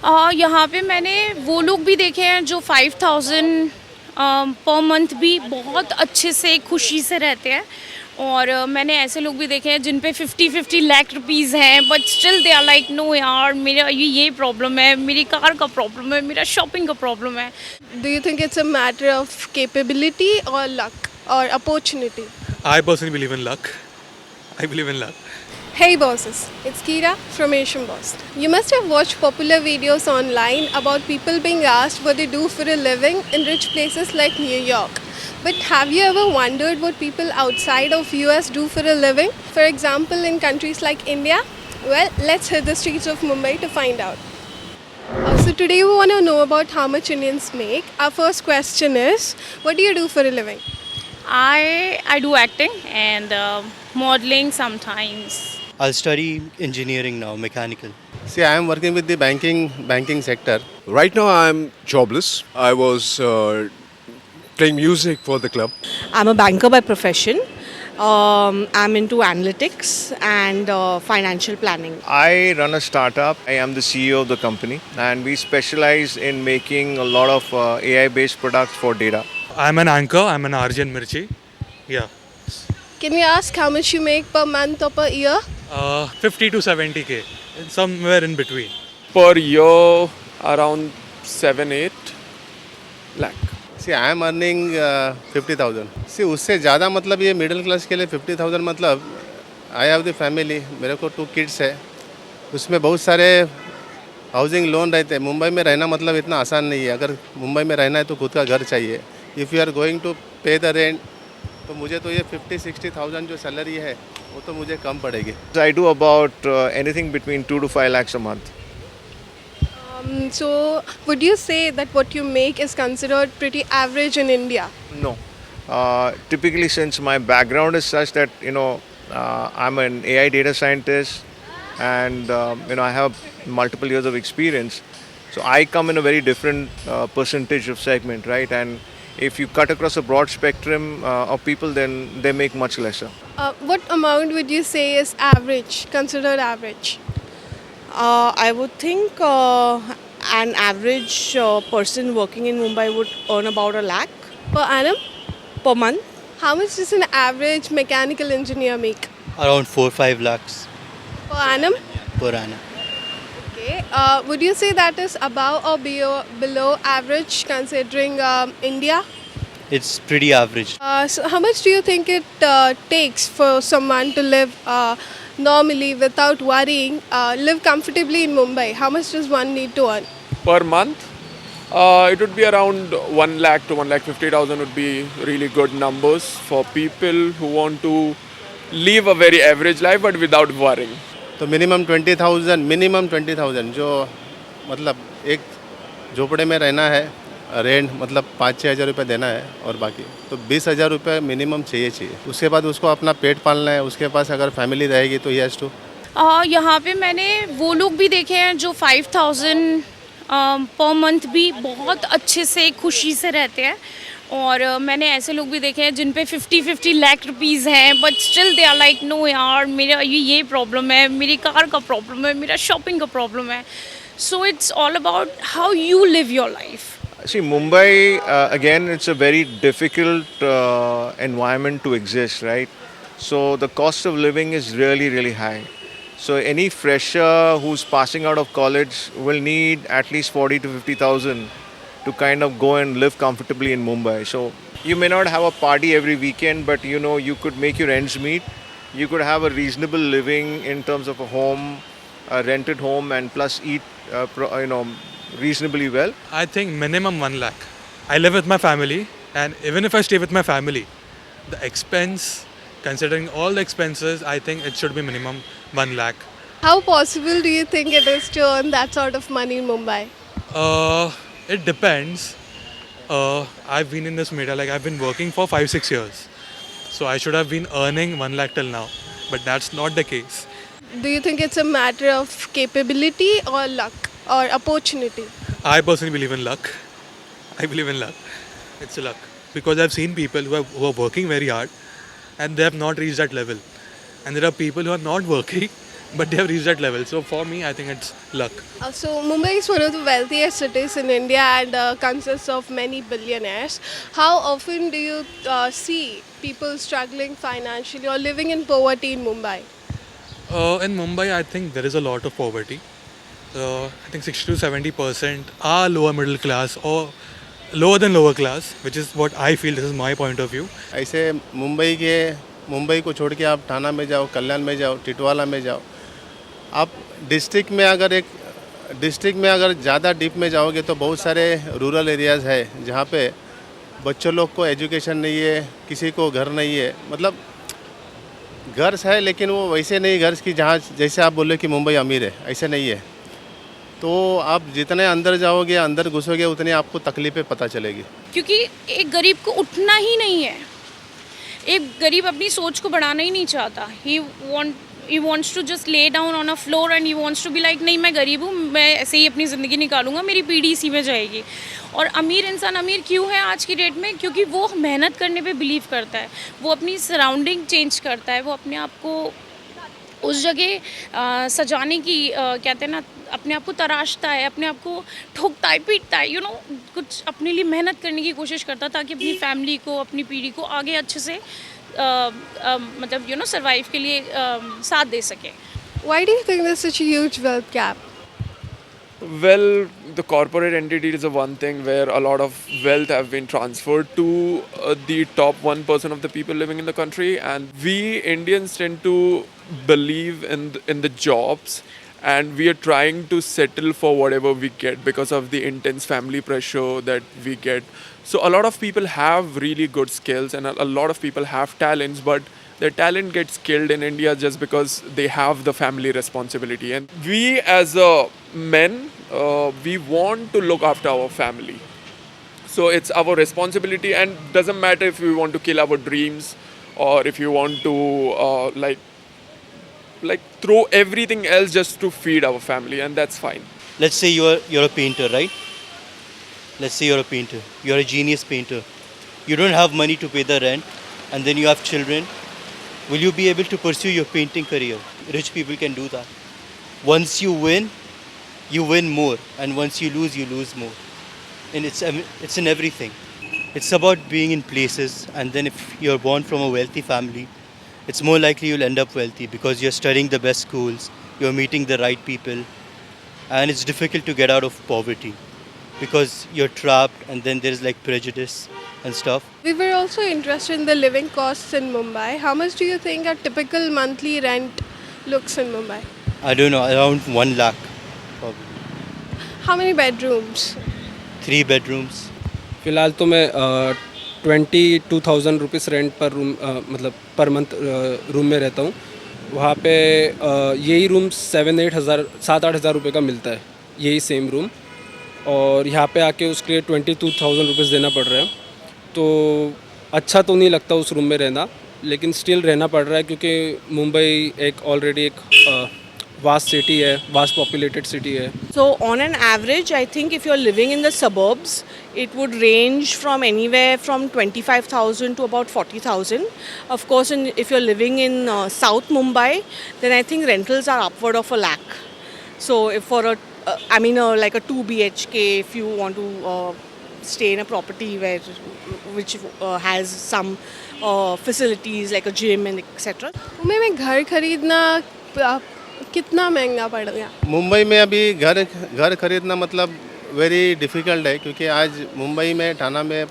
यहाँ पे मैंने वो लोग भी देखे हैं जो 5,000 पर मंथ भी बहुत अच्छे से खुशी से रहते हैं। और मैंने ऐसे लोग भी देखे हैं जिन पे 50-50 लाख रुपीज़ हैं, but still they are like no यार, मेरा ये प्रॉब्लम है, मेरी कार का प्रॉब्लम है, मेरा शॉपिंग का प्रॉब्लम है। Do you think it's a matter of capability or luck or opportunity? I personally believe in luck. I believe in luck. Hey bosses, it's Kira from Asian Boss. You must have watched popular videos online about people being asked what they do for a living in rich places like New York. But have you ever wondered what people outside of US do for a living? For example, in countries like India? Well, let's hit the streets of Mumbai to find out. So today we want to know about how much Indians make. Our first question is, what do you do for a living? I do acting and modeling sometimes. I'll study engineering now, mechanical. See, I am working with the banking sector. Right now, I'm jobless. I was playing music for the club. I'm a banker by profession. I'm into analytics and financial planning. I run a startup. I am the CEO of the company, and we specialize in making a lot of AI-based products for data. I'm an anchor. I'm an RJ in Mirchi. Yeah. Can we ask how much you make per month or per year? 50 to 70K. Somewhere in between. Per year, around 7-8 lakh. See, I am earning 50,000. See, उससे ज़्यादा मतलब ये middle class के लिए 50,000 मतलब I have the family, मेरे को 2 kids है, उसमें बहुत सारे हाउसिंग लोन रहते हैं। मुंबई में रहना मतलब इतना आसान नहीं है। अगर मुंबई में रहना है तो खुद का घर चाहिए। If you are going to pay the rent, तो मुझे तो ये 50-60,000 जो सैलरी है वो तो मुझे कम पड़ेगी। I do about anything between 2 to 5 lakhs a month. So would you say that what you make is considered pretty average in India? No. Typically, since my background is such that I'm an AI data scientist, and I have multiple years of experience, so I come in a very different percentage of segment, right? And if you cut across a broad spectrum of people, then they make much lesser. What amount would you say is average, considered average? I would think an average person working in Mumbai would earn about 1 lakh Per annum? per month. How much does an average mechanical engineer make? Around 4-5 lakhs Per annum? per annum. Okay. Would you say that is above or below average considering India? It's pretty average. So how much do you think it takes for someone to live normally without worrying, live comfortably in Mumbai? How much does one need to earn? Per month, it would be around 1 lakh to 1,50,000 would be really good numbers for people who want to live a very average life but without worrying. तो minimum 20,000 जो मतलब एक झोपड़े में रहना है, rent मतलब 5-6 हज़ार रुपये देना है और बाकी तो 20,000 रुपये मिनिमम चाहिए। उसके बाद उसको अपना पेट पालना है, उसके पास अगर फैमिली रहेगी तो यस टू। यहाँ पे मैंने वो लोग भी देखे हैं जो 5,000 पर मंथ भी बहुत अच्छे से खुशी से रहते हैं। और मैंने ऐसे लोग भी देखे हैं जिन पे 50-50 लाख रुपीज़ हैं, but still they are like no यार, मेरा ये प्रॉब्लम है, मेरी कार का प्रॉब्लम है, मेरा शॉपिंग का प्रॉब्लम है। So it's all about how you live your life. See, Mumbai, again, it's a very difficult environment to exist, right? So the cost of living is really, really high. So any fresher who's passing out of college will need at least 40 to 50,000 to kind of go and live comfortably in Mumbai. So you may not have a party every weekend, but you could make your ends meet. You could have a reasonable living in terms of a home, a rented home, and plus eat, reasonably well. I think minimum 1 lakh. I live with my family, and even if I stay with my family, the expense, considering all the expenses, I think it should be minimum 1 lakh. How possible do you think it is to earn that sort of money in Mumbai? It depends. I've been in this media, like I've been working for 5-6 years. So I should have been earning 1 lakh till now. But that's not the case. Do you think it's a matter of capability or luck or opportunity? I personally believe in luck. I believe in luck. It's luck. Because I've seen people who are working very hard and they have not reached that level. And there are people who are not working but they have reached that level. So for me, I think it's luck. So Mumbai is one of the wealthiest cities in India and consists of many billionaires. How often do you see people struggling financially or living in poverty in Mumbai? In Mumbai, I think there is a lot of poverty. I think 60 to 70% are lower middle class or lower than lower class, which is what I feel. This is my point of view. ऐसे मुंबई को छोड़ के आप थाना में जाओ, कल्याण में जाओ, टिटवाला में जाओ, आप डिस्ट्रिक्ट में अगर ज़्यादा डीप में जाओगे तो बहुत सारे रूरल एरियाज़ है जहाँ पे बच्चों लोग को एजुकेशन नहीं है, किसी को घर नहीं है, मतलब घर है लेकिन वो वैसे नहीं घर की जहाँ जैसे आप बोले कि मुंबई अमीर है, ऐसे नहीं है। तो आप जितने अंदर जाओगे अंदर घुसोगे उतनी आपको तकलीफ़ें पता चलेगी। क्योंकि एक गरीब को उठना ही नहीं है, एक गरीब अपनी सोच को बढ़ाना ही नहीं चाहता. He wants to just lay down on a floor and he wants to be like नहीं मैं गरीब हूँ, मैं ऐसे ही अपनी ज़िंदगी निकालूंगा, मेरी पीढ़ी इसी में जाएगी. और अमीर इंसान अमीर क्यों है आज की डेट में? क्योंकि वो मेहनत करने पे बिलीव करता है, वो अपनी सराउंडिंग चेंज करता है, वो अपने आप को उस जगह सजाने की कहते हैं ना, अपने आप को तराशता है, अपने आप को ठोकता है, पीटता है, कुछ अपने लिए मेहनत करने की कोशिश करता है ताकि अपनी फैमिली को, अपनी पीढ़ी को आगे अच्छे से मतलब सर्वाइव के लिए साथ दे सके. Why do you think there's such a huge wealth gap? Well, the corporate entity is the one thing where a lot of wealth have been transferred to the top 1% of the people living in the country, and we Indians tend to believe in the jobs, and we are trying to settle for whatever we get because of the intense family pressure that we get. So a lot of people have really good skills and a lot of people have talents, but their talent gets killed in India just because they have the family responsibility. And we as men, we want to look after our family. So it's our responsibility, and doesn't matter if we want to kill our dreams or if you want to like throw everything else just to feed our family, and that's fine. Let's say you're a painter, right? Let's say you're a painter. You're a genius painter. You don't have money to pay the rent, and then you have children. Will you be able to pursue your painting career? Rich people can do that. Once you win more, and once you lose more. And it's in everything. It's about being in places, and then if you're born from a wealthy family, it's more likely you'll end up wealthy because you're studying the best schools, you're meeting the right people, and it's difficult to get out of poverty because you're trapped, and then there's like prejudice and stuff. We were also interested in the living costs in Mumbai. How much do you think a typical monthly rent looks in Mumbai? I don't know, around 1 lakh probably. How many bedrooms? 3 bedrooms. फ़िलहाल तो मैं 22,000 rupees rent पर room मतलब per month room में रहता हूँ. वहाँ पे यही रूम 7-8 हज़ार रुपये का मिलता है, यही सेम रूम. और यहाँ पे आके उसके लिए 22,000 रुपीज़ देना पड़ रहा है. तो अच्छा तो नहीं लगता उस रूम में रहना, लेकिन स्टिल रहना पड़ रहा है क्योंकि मुंबई एक ऑलरेडी एक vast city है, vast populated city है. So on an average, I think if you're living in the suburbs, it would range from anywhere from 25,000 to about 40,000. Of course, if you're living in South Mumbai, then I think rentals are upward of 1 lakh. So if for like a 2 BHK, if you want to stay in a property which has some facilities like a gym and etc. Mumbai में घर खरीदना कितना महंगा पड़ गया? मुंबई में अभी घर खरीदना मतलब वेरी डिफ़िकल्ट है क्योंकि आज मुंबई में थाना में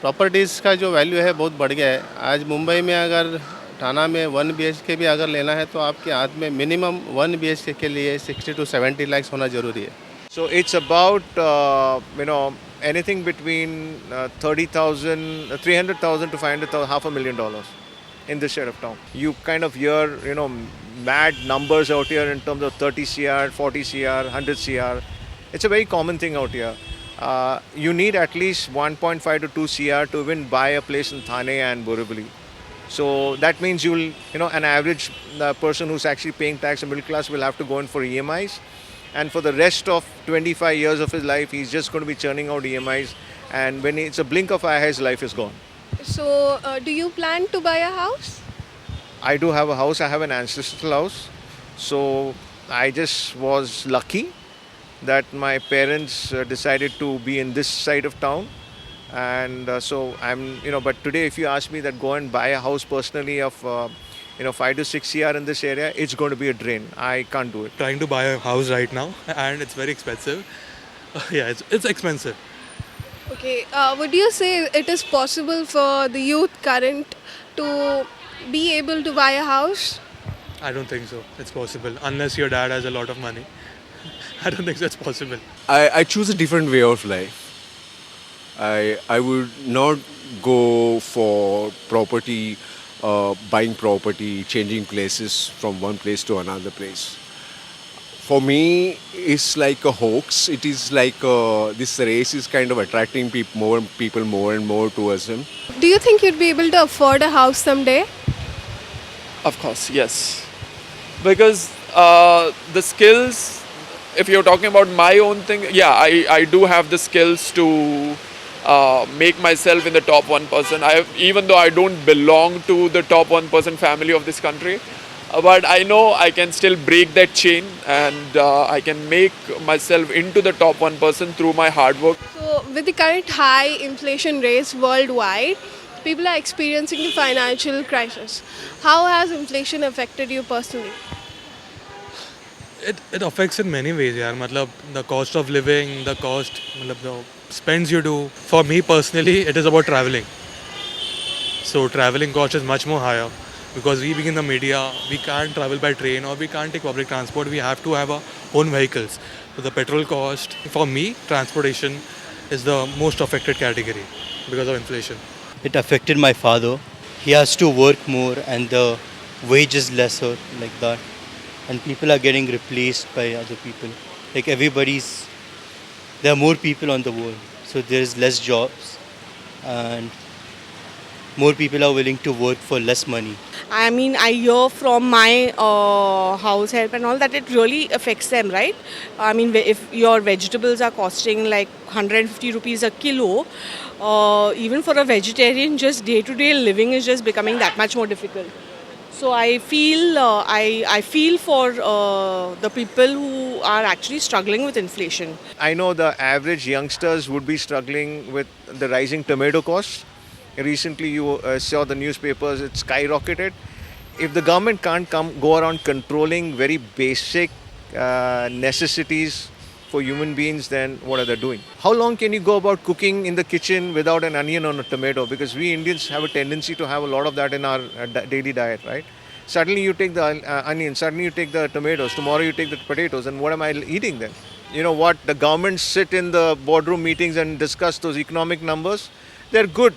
प्रॉपर्टीज़ का जो वैल्यू है बहुत बढ़ गया है. आज मुंबई में अगर थाना में 1 BHK भी अगर लेना है तो आपके हाथ में मिनिमम 1 BHK के लिए 60 to 70 lakhs होना ज़रूरी है. So it's about anything between 300,000 to $500,000, $500,000 in this side of town. You kind of hear mad numbers out here in terms of 30 CR, 40 CR, 100 CR. It's a very common thing out here. You need at least 1.5 to 2 CR to even buy a place in Thane and Borivali. So that means an average person who's actually paying tax and middle class will have to go in for EMIs. And for the rest of 25 years of his life, he's just going to be churning out EMIs. And when it's a blink of an eye, his life is gone. So do you plan to buy a house? I do have a house. I have an ancestral house. So I just was lucky that my parents decided to be in this side of town. And so I'm, but today if you ask me that go and buy a house personally of, 5 to 6 CR in this area, it's going to be a drain. I can't do it. Trying to buy a house right now, and it's very expensive. Yeah, it's expensive. Okay, would you say it is possible for the youth current to be able to buy a house? I don't think so. It's possible unless your dad has a lot of money. I don't think that's possible. I choose a different way of life. I would not go for property, buying property, changing places from one place to another place. For me, it's like a hoax. It is like this race is kind of attracting people more and more towards him. Do you think you'd be able to afford a house someday? Of course, yes. Because the skills, if you're talking about my own thing, yeah, I do have the skills to make myself in the top 1%. Even though I don't belong to the top 1% family of this country, but I know I can still break that chain and I can make myself into the top 1% through my hard work. So, with the current high inflation rates worldwide, people are experiencing the financial crisis. How has inflation affected you personally? It affects in many ways, yaar. Matlab, the cost of living, the cost, the spends you do. For me personally, it is about traveling. So traveling cost is much more higher because we being in the media, we can't travel by train or we can't take public transport. We have to have our own vehicles. So the petrol cost, for me, transportation is the most affected category because of inflation. It affected my father. He has to work more and the wage is lesser like that. And people are getting replaced by other people. Like there are more people on the world. So there's less jobs and more people are willing to work for less money. I mean, I hear from my house help and all that it really affects them, right? I mean, if your vegetables are costing like 150 rupees a kilo, even for a vegetarian, just day-to-day living is just becoming that much more difficult. So I feel I feel for the people who are actually struggling with inflation. I know the average youngsters would be struggling with the rising tomato costs. Recently you saw the newspapers, it skyrocketed. If the government can't go around controlling very basic necessities for human beings, then what are they doing? How long can you go about cooking in the kitchen without an onion or a tomato? Because we Indians have a tendency to have a lot of that in our daily diet, right? Suddenly you take the onion, suddenly you take the tomatoes, tomorrow you take the potatoes, and what am I eating then? You know what? The governments sit in the boardroom meetings and discuss those economic numbers. They're good,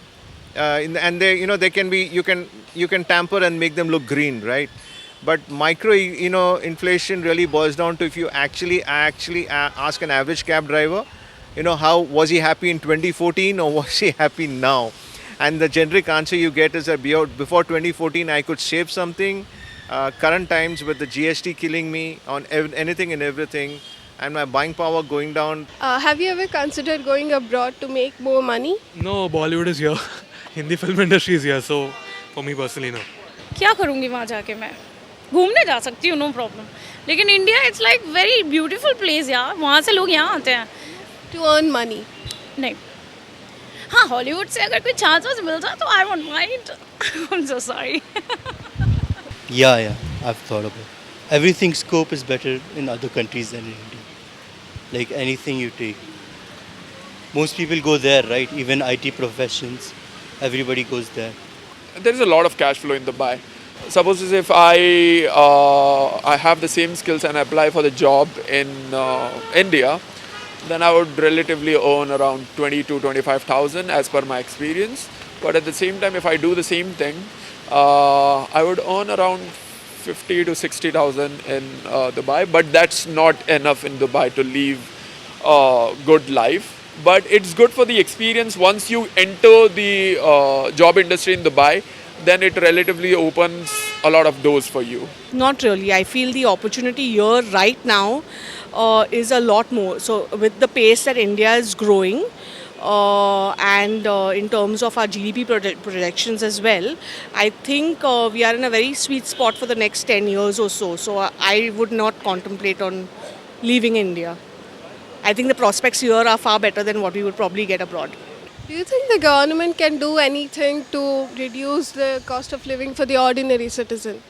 and they can be you can tamper and make them look green, right? But micro, inflation really boils down to if you actually ask an average cab driver, how was he happy in 2014 or was he happy now? And the generic answer you get is that before 2014 I could save something. Current times with the GST killing me on anything and everything, and my buying power going down. Have you ever considered going abroad to make more money? No, Bollywood is here. Hindi film industry is here. So for me personally, no. क्या करूँगी वहाँ जाके मैं घूमने जा सकती हूँ no problem लेकिन India it's like very beautiful place यार वहाँ से लोग यहाँ आते हैं To earn money. नहीं हाँ हॉलीवुड से अगर कोई चांस वांस मिल जाए तो I won't mind I am so sorry Yeah, I've thought about it. Everything scope is better in other countries than in India. Like anything you take. Most people go there, right? Even IT professions, everybody goes there. There is a lot of cash flow in Dubai. Suppose if I have the same skills and apply for the job in India, then I would relatively earn around 20 to 25,000 as per my experience. But at the same time, if I do the same thing, I would earn around 50 to 60,000 in Dubai. But that's not enough in Dubai to live a good life. But it's good for the experience. Once you enter the job industry in Dubai, then it relatively opens a lot of doors for you. Not really. I feel the opportunity here right now is a lot more. So with the pace that India is growing, and in terms of our GDP projections as well, I think we are in a very sweet spot for the next 10 years or so. So I would not contemplate on leaving India. I think the prospects here are far better than what we would probably get abroad. Do you think the government can do anything to reduce the cost of living for the ordinary citizen?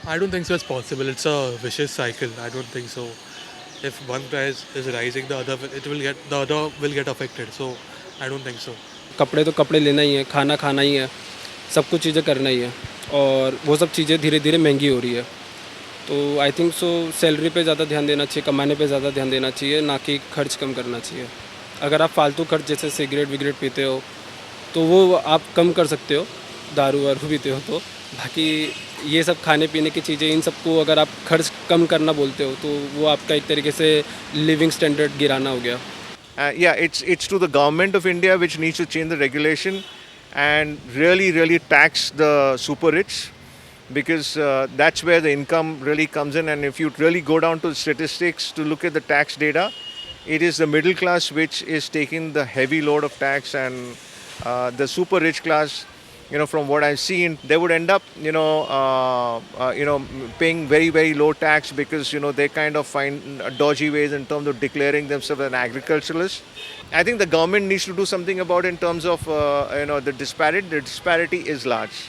I don't think so it's possible. It's a vicious cycle. I don't think so. If one price is rising, the other will get affected. So I don't think so. कपड़े तो कपड़े लेना ही है, खाना खाना ही है, सब कुछ चीज़ें करना ही है और वो सब चीज़ें धीरे धीरे महंगी हो रही है. तो आई थिंक सो सैलरी पे ज़्यादा ध्यान देना चाहिए, कमाने पे ज़्यादा ध्यान देना चाहिए, ना कि खर्च कम करना चाहिए. अगर आप फालतू खर्च जैसे सिगरेट विगरेट पीते हो तो वो आप कम कर सकते हो, दारू वारू पीते हो तो. बाकी ये सब खाने पीने की चीज़ें, इन सबको अगर आप खर्च कम करना बोलते हो तो वो आपका एक तरीके से लिविंग स्टैंडर्ड गिराना हो गया. Yeah, it's to the government of India which needs to change the regulation and really tax the super rich, because that's where the income really comes in. And if you really go down to the statistics to look at the tax data, it is the middle class which is taking the heavy load of tax, and the super rich class, from what I've seen, they would end up, paying very low tax because, they kind of find dodgy ways in terms of declaring themselves an agriculturalist. I think the government needs to do something about it in terms of, the disparity. The disparity is large.